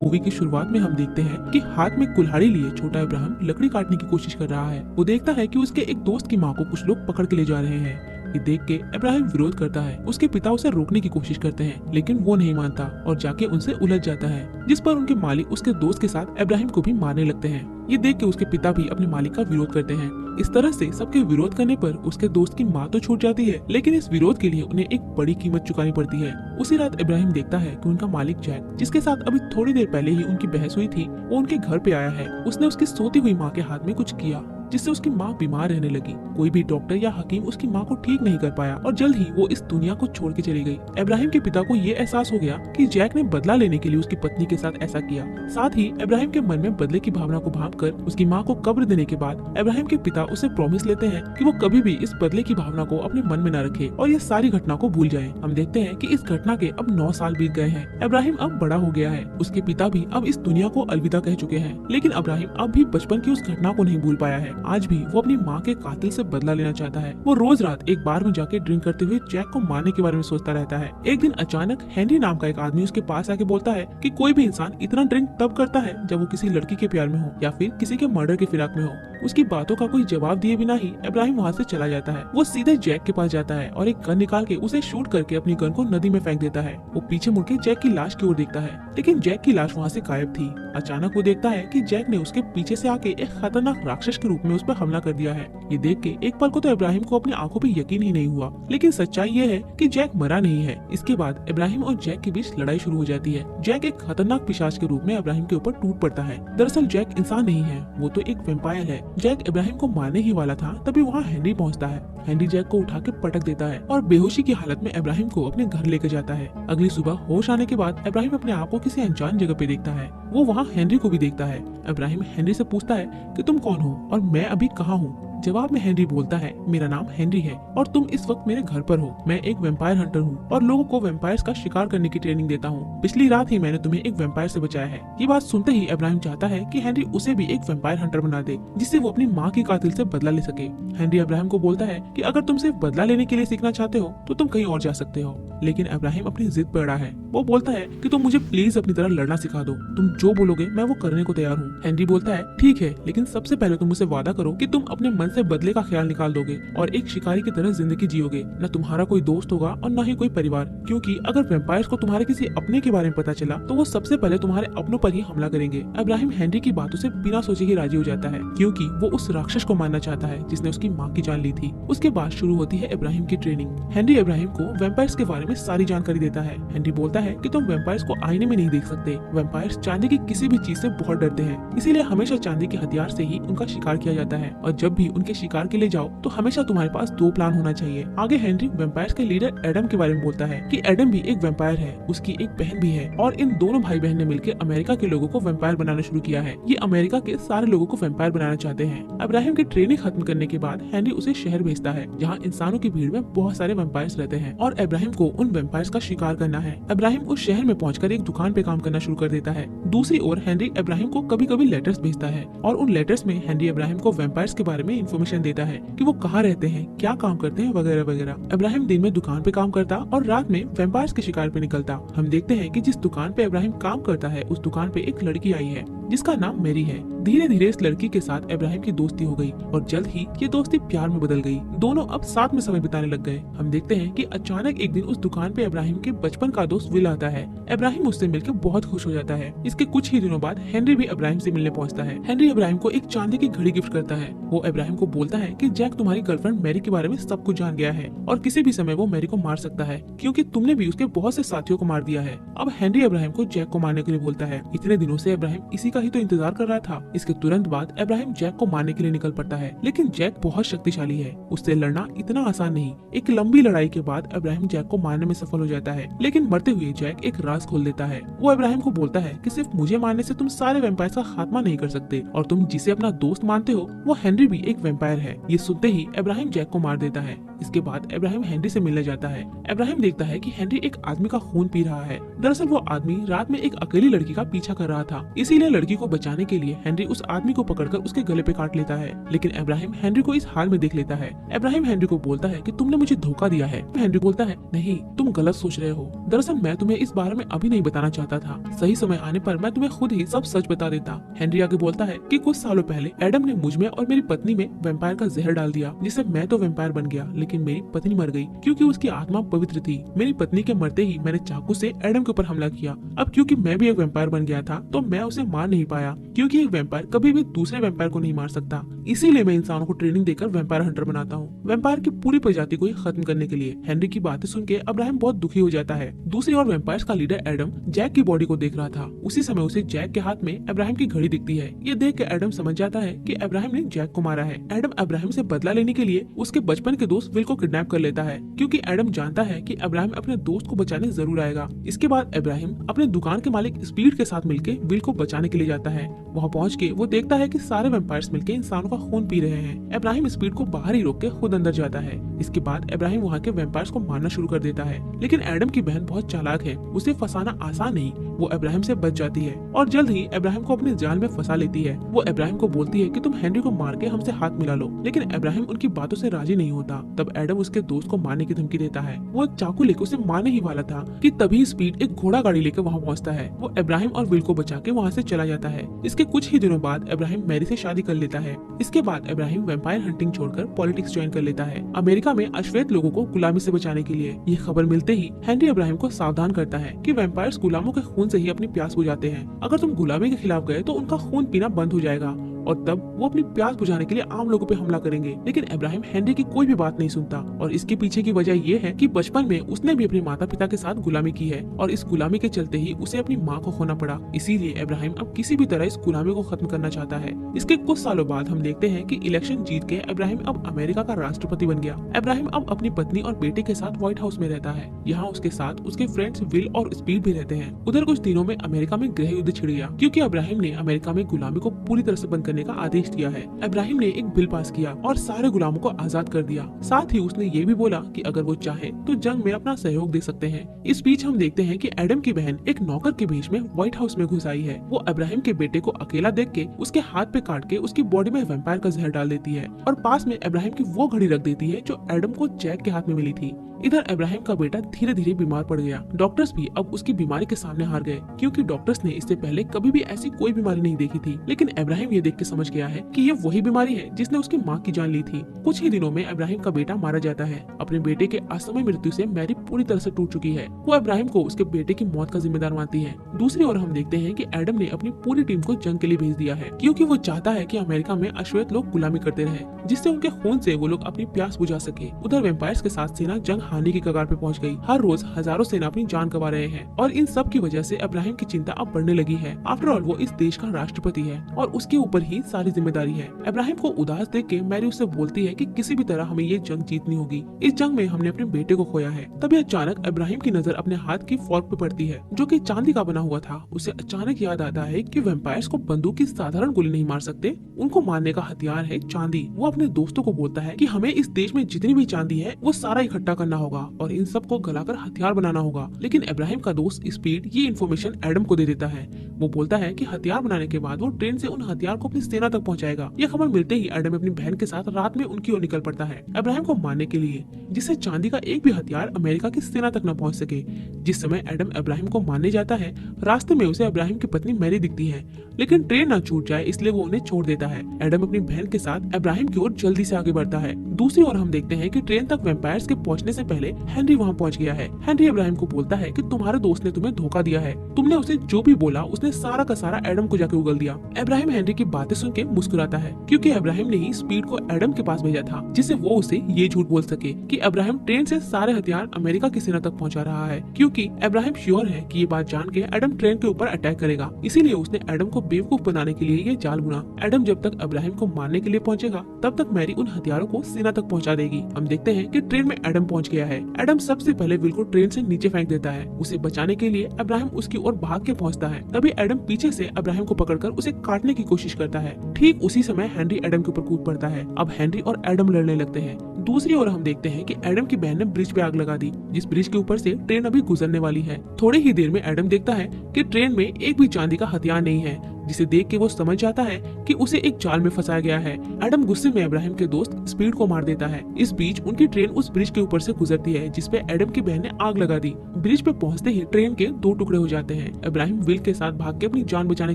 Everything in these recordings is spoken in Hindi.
मूवी की शुरुआत में हम देखते हैं कि हाथ में कुल्हाड़ी लिए छोटा इब्राहिम लकड़ी काटने की कोशिश कर रहा है। वो देखता है कि उसके एक दोस्त की माँ को कुछ लोग पकड़ के ले जा रहे हैं। ये देख के इब्राहिम विरोध करता है। उसके पिता उसे रोकने की कोशिश करते हैं, लेकिन वो नहीं मानता और जाके उनसे उलझ जाता है, जिस पर उनके मालिक उसके दोस्त के साथ इब्राहिम को भी मारने लगते हैं। ये देख के उसके पिता भी अपने मालिक का विरोध करते हैं। इस तरह से सबके विरोध करने पर उसके दोस्त की माँ तो छूट जाती है, लेकिन इस विरोध के लिए उन्हें एक बड़ी कीमत चुकानी पड़ती है। उसी रात इब्राहिम देखता है कि उनका मालिक जैक, जिसके साथ अभी थोड़ी देर पहले ही उनकी बहस हुई थी, वो उनके घर पे आया है। उसने उसकी सोती हुई माँ के हाथ में कुछ किया, जिससे उसकी माँ बीमार रहने लगी। कोई भी डॉक्टर या हकीम उसकी माँ को ठीक नहीं कर पाया और जल्द ही वो इस दुनिया को छोड़ के चली गई। इब्राहिम के पिता को ये एहसास हो गया कि जैक ने बदला लेने के लिए उसकी पत्नी के साथ ऐसा किया। साथ ही इब्राहिम के मन में बदले की भावना को भांपकर उसकी माँ को कब्र देने के बाद इब्राहिम के पिता उसे प्रॉमिस लेते हैं कि वो कभी भी इस बदले की भावना को अपने मन में न रखे और ये सारी घटना को भूल जाए। हम देखते हैं कि इस घटना के अब 9 साल बीत गए हैं। इब्राहिम अब बड़ा हो गया है। उसके पिता भी अब इस दुनिया को अलविदा कह चुके हैं, लेकिन इब्राहिम अब भी बचपन की उस घटना को नहीं भूल पाया है। आज भी वो अपनी माँ के कातिल से बदला लेना चाहता है। वो रोज रात एक बार में जाके ड्रिंक करते हुए जैक को मारने के बारे में सोचता रहता है। एक दिन अचानक हेनरी नाम का एक आदमी उसके पास आके बोलता है कि कोई भी इंसान इतना ड्रिंक तब करता है जब वो किसी लड़की के प्यार में हो या फिर किसी के मर्डर की फिराक में हो। उसकी बातों का कोई जवाब दिए बिना ही इब्राहिम वहाँ से चला जाता है। वो सीधे जैक के पास जाता है और एक गन निकाल के उसे शूट करके अपनी गन को नदी में फेंक देता है। वो पीछे मुड़ के जैक की लाश की ओर देखता है, लेकिन जैक की लाश वहाँ से गायब थी। अचानक वो देखता है कि जैक ने उसके पीछे से आके एक खतरनाक राक्षस के रूप में उस पर हमला कर दिया है। ये देख के एक पल को तो इब्राहिम को अपनी आंखों पे यकीन ही नहीं हुआ, लेकिन सच्चाई ये है कि जैक मरा नहीं है। इसके बाद इब्राहिम और जैक के बीच लड़ाई शुरू हो जाती है। जैक एक खतरनाक पिशाच के रूप में इब्राहिम के ऊपर टूट पड़ता है। दरअसल जैक इंसान नहीं है, वो तो एक वैम्पायर है। जैक इब्राहिम को मारने ही वाला था, तभी वहाँ हेनरी पहुँचता है। हेनरी जैक को उठा के पटक देता है और बेहोशी की हालत में इब्राहिम को अपने घर लेकर जाता है। अगली सुबह होश आने के बाद इब्राहिम अपने आप को किसी अनजान जगह पे देखता है। वो वहाँ हेनरी को भी देखता है। इब्राहिम हेनरी से पूछता है कि तुम कौन हो और मैं अभी कहाँ हूँ। जवाब में हेनरी बोलता है, मेरा नाम हेनरी है और तुम इस वक्त मेरे घर पर हो। मैं एक वैम्पायर हंटर हूँ और लोगों को वैम्पायर्स का शिकार करने की ट्रेनिंग देता हूँ। पिछली रात ही मैंने तुम्हें एक वैम्पायर से बचाया है। ये बात सुनते ही इब्राहिम चाहता है कि हेनरी उसे भी एक वैम्पायर हंटर बना दे, जिससे वो अपनी माँ की कातिल से बदला ले सके। हेनरी इब्राहिम को बोलता है कि अगर तुम सिर्फ बदला लेने के लिए सीखना चाहते हो तो तुम कहीं और जा सकते हो, लेकिन इब्राहिम अपनी जिद पर अड़ा है। वो बोलता है कि तुम मुझे प्लीज अपनी तरह लड़ना सिखा दो। तुम जो बोलोगे मैं वो करने को तैयार हूँ। हेनरी बोलता है, ठीक है, लेकिन सबसे पहले तुम मुझसे वादा करो कि तुम अपने मन से बदले का ख्याल निकाल दोगे और एक शिकारी की तरह जिंदगी जियोगे। न तुम्हारा कोई दोस्त होगा और न ही कोई परिवार, क्योंकि अगर वैम्पायर्स को तुम्हारे किसी अपने के बारे में पता चला तो वो सबसे पहले तुम्हारे अपनों पर ही हमला करेंगे। इब्राहिम हेनरी की बातों से बिना सोचे ही राजी हो जाता है, क्योंकि वो उस राक्षस को मारना चाहता है जिसने उसकी माँ की जान ली थी। उसके बाद शुरू होती है इब्राहिम की ट्रेनिंग। हेनरी इब्राहिम को वैम्पायर्स के बारे में सारी जानकारी देता है। हेनरी बोलता है कि तुम वैम्पायर्स को आईने में नहीं देख सकते। वैम्पायर्स चांदी की किसी भी चीज से बहुत डरते हैं, इसीलिए हमेशा चांदी के हथियार से ही उनका शिकार किया जाता है और जब भी उनके शिकार के लिए जाओ तो हमेशा तुम्हारे पास 2 प्लान होना चाहिए। आगे हेनरी वैम्पायर्स के लीडर एडम के बारे में बोलता है कि एडम भी एक वैम्पायर है, उसकी एक बहन भी है और इन दोनों भाई बहन ने मिलकर अमेरिका के लोगों को वैम्पायर बनाना शुरू किया है। ये अमेरिका के सारे लोगों को वैम्पायर बनाना चाहते हैं। इब्राहिम की ट्रेनिंग खत्म करने के बाद हेनरी उसे शहर भेजता है, जहाँ इंसानों की भीड़ में बहुत सारे वैम्पायर्स रहते हैं और इब्राहिम को उन वैम्पायर्स का शिकार करना है। इब्राहिम उस शहर में पहुंचकर एक दुकान पे काम करना शुरू कर देता है। दूसरी ओर हेनरी इब्राहिम को कभी कभी लेटर्स भेजता है और उन लेटर्स में हेनरी इब्राहिम को वैम्पायर्स के बारे में इन्फॉर्मेशन देता है कि वो कहाँ रहते हैं, क्या काम करते हैं, वगैरह वगैरह। इब्राहिम दिन में दुकान पे काम करता और रात में वैम्पायर्स के शिकार पे निकलता। हम देखते हैं कि जिस दुकान पे इब्राहिम काम करता है उस दुकान पे एक लड़की आई है जिसका नाम मेरी है। धीरे धीरे इस लड़की के साथ इब्राहिम की दोस्ती हो गई और जल्द ही ये दोस्ती प्यार में बदल गई। दोनों अब साथ में समय बिताने लग गए। हम देखते हैं कि अचानक एक दिन उस दुकान पे इब्राहिम के बचपन का दोस्त विल आता है। इब्राहिम उससे मिलकर बहुत खुश हो जाता है। इसके कुछ ही दिनों बाद हेनरी भी इब्राहिम से मिलने पहुंचता है। हेनरी इब्राहिम को एक चांदी की घड़ी गिफ्ट करता है। वो इब्राहिम को बोलता है कि जैक तुम्हारी गर्लफ्रेंड मैरी के बारे में सब कुछ जान गया है और किसी भी समय वो मैरी को मार सकता है, क्योंकि तुमने भी उसके बहुत से साथियों को मार दिया है। अब हेनरी इब्राहिम को जैक को मारने के लिए बोलता है। इतने दिनों से इब्राहिम इसी का ही तो इंतजार कर रहा था। इसके तुरंत बाद इब्राहिम जैक को मारने के लिए निकल पड़ता है, लेकिन जैक बहुत शक्तिशाली है, उससे लड़ना इतना आसान नहीं। एक लंबी लड़ाई के बाद इब्राहिम जैक को मारने में सफल हो जाता है, लेकिन मरते हुए जैक एक राज खोल देता है। वो इब्राहिम को बोलता है कि सिर्फ मुझे मारने से तुम सारे वैम्पायर्स का खात्मा नहीं कर सकते और तुम जिसे अपना दोस्त मानते हो वो हेनरी भी एक वैम्पायर है। ये सुनते ही इब्राहिम जैक को मार देता है। इसके बाद इब्राहिम हेनरी से मिलने जाता है। इब्राहिम देखता है कि हेनरी एक आदमी का खून पी रहा है। दरअसल वो आदमी रात में एक अकेली लड़की का पीछा कर रहा था, इसीलिए लड़की को बचाने के लिए हेनरी उस आदमी को पकड़कर उसके गले पे काट लेता है। लेकिन इब्राहिम हेनरी को इस हाल में देख लेता है। इब्राहिम हेनरी को बोलता है कि तुमने मुझे धोखा दिया है। हेनरी बोलता है, नहीं, तुम गलत सोच रहे हो। दरअसल मैं तुम्हें इस बारे में अभी नहीं बताना चाहता था। सही समय आने पर मैं तुम्हें खुद ही सब सच बता देता। हेनरी आगे बोलता है कि कुछ सालों पहले एडम ने मुझ में और मेरी पत्नी में वैम्पायर का जहर डाल दिया, जिससे मैं तो वैम्पायर बन गया, लेकिन मेरी पत्नी मर गई क्योंकि उसकी आत्मा पवित्र थी। मेरी पत्नी के मरते ही मैंने चाकू से एडम के ऊपर हमला किया। अब क्योंकि मैं भी एक वैम्पायर बन गया था तो मैं उसे मार नहीं पाया, क्योंकि एक वैम्पायर कभी भी दूसरे वैम्पायर को नहीं मार सकता। इसीलिए मैं इंसानों को ट्रेनिंग देकर वैम्पायर हंटर बनाता हूँ, वैम्पायर की पूरी प्रजाति को ही खत्म करने के लिए। हेनरी की बातें सुन के अब्राहम बहुत दुखी हो जाता है। दूसरी ओर वैम्पायर्स का लीडर एडम जैक की बॉडी को देख रहा था। उसी समय उसे जैक के हाथ में अब्राहम की घड़ी दिखती है। ये देख के एडम समझ जाता है कि अब्राहम ने जैक को मारा है। एडम अब्राहम से बदला लेने के लिए उसके बचपन के दोस्त विल को किडनैप कर लेता है, क्योंकि एडम जानता है कि अब्राहम अपने दोस्त को बचाने जरूर आएगा। इसके बाद अब्राहम अपने दुकान के मालिक स्पीड के साथ मिलकर विल को बचाने के लिए जाता है। वहाँ पहुँच के वो देखता है कि सारे वैम्पायर्स मिलकर इंसानों का खून पी रहे हैं। अब्राहम स्पीड को बाहर ही रोक के खुद अंदर जाता है। इसके बाद अब्राहम वहाँ के वैम्पायर्स को मारना शुरू कर देता है, लेकिन एडम की बहन बहुत चालाक है, उसे फंसाना आसान नहीं। वो अब्राहम से बच जाती है और जल्द ही अब्राहम को अपने जाल में फंसा लेती है। वो अब्राहम को बोलती है कि तुम हेनरी को मार के हमसे हाथ मिला लो, लेकिन अब्राहम उनकी बातों से राजी नहीं होता। तब एडम उसके दोस्त को मारने की धमकी देता है। वो चाकू लेकर उसे मारने ही वाला था कि तभी स्पीड एक घोड़ा गाड़ी लेकर वहाँ पहुँचता है। वो अब्राहम और विल को बचा के वहाँ से चला जाता है। इसके कुछ ही दिनों बाद अब्राहम मैरी से शादी कर लेता है। इसके बाद अब्राहम वैम्पायर हंटिंग छोड़कर पॉलिटिक्स ज्वाइन कर लेता है, अमेरिका में अश्वेत लोगों को गुलामी से बचाने के लिए। ये खबर मिलते ही हेनरी अब्राहम को सावधान करता है कि वैम्पायर्स गुलामों के खून से ही अपनी प्यास बुझाते हैं। अगर तुम गुलामी के खिलाफ गए तो उनका खून पीना बंद हो जाएगा और तब वो अपनी प्यास बुझाने के लिए आम लोगों पे हमला करेंगे। लेकिन अब्राहम हेनरी की कोई भी बात नहीं सुनता और इसके पीछे की वजह ये है कि बचपन में उसने भी अपने माता पिता के साथ गुलामी की है और इस गुलामी के चलते ही उसे अपनी माँ को खोना पड़ा। इसीलिए अब्राहम अब किसी भी तरह इस गुलामी को खत्म करना चाहता है। इसके कुछ सालों बाद हम देखते हैं कि इलेक्शन जीत के अब्राहम अब अमेरिका का राष्ट्रपति बन गया। अब्राहम अब अपनी पत्नी और बेटे के साथ व्हाइट हाउस में रहता है। यहाँ उसके साथ उसके फ्रेंड्स विल और स्पीड भी रहते हैं। उधर कुछ दिनों में अमेरिका में गृह युद्ध छिड़ गया, क्योंकि अब्राहम ने अमेरिका में गुलामी को पूरी तरह से बंद करने का आदेश दिया है। अब्राहम ने एक बिल पास किया और सारे गुलामों को आजाद कर दिया। साथ ही उसने ये भी बोला कि अगर वो चाहे तो जंग में अपना सहयोग दे सकते हैं। इस बीच हम देखते हैं कि एडम की बहन एक नौकर के भेष में व्हाइट हाउस में घुस आई है। वो अब्राहम के बेटे को अकेला देख के उसके हाथ पे काट के उसकी बॉडी में वैम्पायर का जहर डाल देती है और पास में अब्राहम की वो घड़ी रख देती है जो एडम को जैक के हाथ में मिली थी। इधर अब्राहम का बेटा धीरे धीरे बीमार पड़ गया। डॉक्टर्स भी अब उसकी बीमारी के सामने हार गए, क्योंकि डॉक्टर्स ने इससे पहले कभी भी ऐसी कोई बीमारी नहीं देखी थी। लेकिन अब्राहम ये देख के समझ गया है कि ये वही बीमारी है जिसने उसकी माँ की जान ली थी। कुछ ही दिनों में अब्राहम का बेटा मारा जाता है। अपने बेटे के असमय मृत्यु से मैरी पूरी तरह से टूट चुकी है। वो अब्राहम को उसके बेटे की मौत का जिम्मेदार मानती है। दूसरी ओर हम देखते हैं कि एडम ने अपनी पूरी टीम को जंग के लिए भेज दिया है, क्योंकि वो चाहता है कि अमेरिका में अश्वेत लोग गुलामी करते रहे, जिससे उनके खून से वो लोग अपनी प्यास बुझा सके। उधर वैम्पायर्स के साथ सेना जंग हारने की कगार पे पहुंच गई। हर रोज हजारों सेना अपनी जान गंवा रहे हैं और इन सब की वजह से अब्राहम की चिंता अब बढ़ने लगी है। आफ्टर ऑल वो इस देश का राष्ट्रपति है और उसके ऊपर ही सारी जिम्मेदारी है। अब्राहम को उदास देख के मैरी उससे बोलती है कि किसी भी तरह हमें ये जंग जीतनी होगी। इस जंग में हमने अपने बेटे को खोया है। तभी अचानक अब्राहम की नजर अपने हाथ की फॉर्क पे पड़ती है, जो कि चांदी का बना हुआ था। उसे अचानक याद आता है कि वैम्पायर्स को बंदूक की साधारण गोली नहीं मार सकते, उनको मारने का हथियार है चांदी। वो अपने दोस्तों को बोलता है कि हमें इस देश में जितनी भी चांदी है वो सारा इकट्ठा करना होगा और इन सब को गलाकर हथियार बनाना होगा। लेकिन अब्राहम का दोस्त स्पीड ये इन्फॉर्मेशन एडम को दे देता है। वो बोलता है कि हथियार बनाने के बाद वो ट्रेन से उन हथियार को अपनी सेना तक पहुंचाएगा। ये खबर मिलते ही एडम अपनी बहन के साथ रात में उनकी ओर निकल पड़ता है अब्राहम को मारने के लिए, जिससे चांदी का एक भी हथियार अमेरिका की सेना तक न पहुंच सके। जिस समय एडम अब्राहम को मारने जाता है, रास्ते में उसे अब्राहम की पत्नी मैरी दिखती है, लेकिन ट्रेन न छूट जाए इसलिए वो उन्हें छोड़ देता है। एडम अपनी बहन के साथ अब्राहम की ओर जल्दी से आगे बढ़ता है। दूसरी ओर हम देखते हैं कि ट्रेन तक वैम्पायर्स के पहुंचने से पहले हेनरी वहां पहुंच गया है। हेनरी अब्राहम को बोलता है कि तुम्हारे दोस्त ने तुम्हें धोखा दिया है, तुमने उसे जो भी बोला उसने सारा का सारा एडम को जाके उगल दिया। अब्राहम हेनरी की बातें सुन के मुस्कुराता है, क्योंकि अब्राहम ने ही स्पीड को एडम के पास भेजा था, जिससे वो उसे ये झूठ बोल सके कि अब्राहम ट्रेन से सारे हथियार अमेरिका की सेना तक पहुंचा रहा है, क्योंकि अब्राहम श्योर है कि ये बात जान के एडम ट्रेन के ऊपर अटैक करेगा। इसीलिए उसने एडम को बेवकूफ बनाने के लिए ये जाल बुना। एडम जब तक अब्राहम को मारने के लिए पहुंचेगा तब तक मैरी उन हथियारों को सेना तक पहुंचा देगी। हम देखते हैं कि ट्रेन में एडम पहुंच गया है। एडम सबसे पहले विल को ट्रेन से नीचे फेंक देता है। उसे बचाने के लिए अब्राहम उसकी ओर भाग के पहुंचता है। तभी एडम पीछे से अब्राहम को पकड़कर उसे काटने की कोशिश करता है। ठीक उसी समय हेनरी एडम के ऊपर कूद पड़ता है। अब हेनरी और एडम लड़ने लगते हैं। दूसरी ओर हम देखते हैं कि एडम की बहन ने ब्रिज पे आग लगा दी, जिस ब्रिज के ऊपर से ट्रेन अभी गुजरने वाली है। थोड़ी ही देर में एडम देखता है कि ट्रेन में एक भी चांदी का हथियार नहीं है। जिसे देख के वो समझ जाता है कि उसे एक जाल में फंसाया गया है। एडम गुस्से में इब्राहिम के दोस्त स्पीड को मार देता है। इस बीच उनकी ट्रेन उस ब्रिज के ऊपर से गुजरती है जिसपे एडम की बहन ने आग लगा दी। ब्रिज पे पहुंचते ही ट्रेन के 2 टुकड़े हो जाते हैं। इब्राहिम विल के साथ भाग के अपनी जान बचाने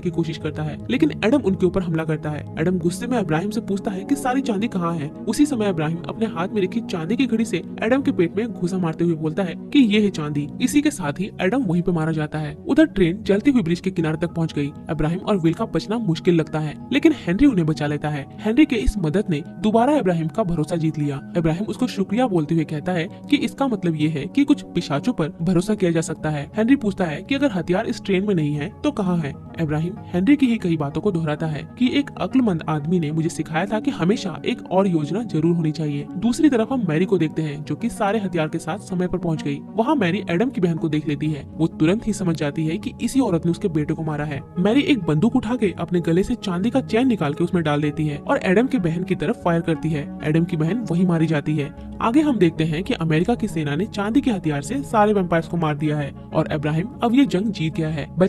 की कोशिश करता है, लेकिन एडम उनके ऊपर हमला करता है। एडम गुस्से में इब्राहिम से पूछता है कि सारी चांदी कहाँ है। उसी समय इब्राहिम अपने हाथ में रखी चांदी की घड़ी से एडम के पेट में घुसा मारते हुए बोलता है कि ये है चांदी। इसी के साथ ही एडम वहीं पे मारा जाता है। उधर ट्रेन जलती हुई ब्रिज के किनारे तक पहुंच गई। इब्राहिम और विल का बचना मुश्किल लगता है, लेकिन हेनरी उन्हें बचा लेता है। हेनरी के इस मदद ने दोबारा इब्राहिम का भरोसा जीत लिया। इब्राहिम उसको शुक्रिया बोलते हुए कहता है कि इसका मतलब ये है कि कुछ पिशाचों पर भरोसा किया जा सकता है। हेनरी पूछता है कि अगर हथियार इस ट्रेन में नहीं है तो कहाँ है। इब्राहिम हेनरी की ही कई बातों को दोहराता है कि एक अक्लमंद आदमी ने मुझे सिखाया था कि हमेशा एक और योजना जरूर होनी चाहिए। दूसरी तरफ हम मैरी को देखते हैं जो कि सारे हथियार के साथ समय पर पहुंच गई। वहाँ मैरी एडम की बहन को देख लेती है। वो तुरंत ही समझ जाती है कि इसी औरत ने उसके बेटे को मारा है। मैरी एक बंदूक उठा के अपने गले से चांदी का चैन निकाल के उसमें डाल देती है और एडम की बहन की तरफ फायर करती है। एडम की बहन वहीं मारी जाती है। आगे हम देखते हैं कि अमेरिका की सेना ने चांदी के हथियार से सारे वैम्पायर्स को मार दिया है और इब्राहिम अब ये जंग जीत गया है।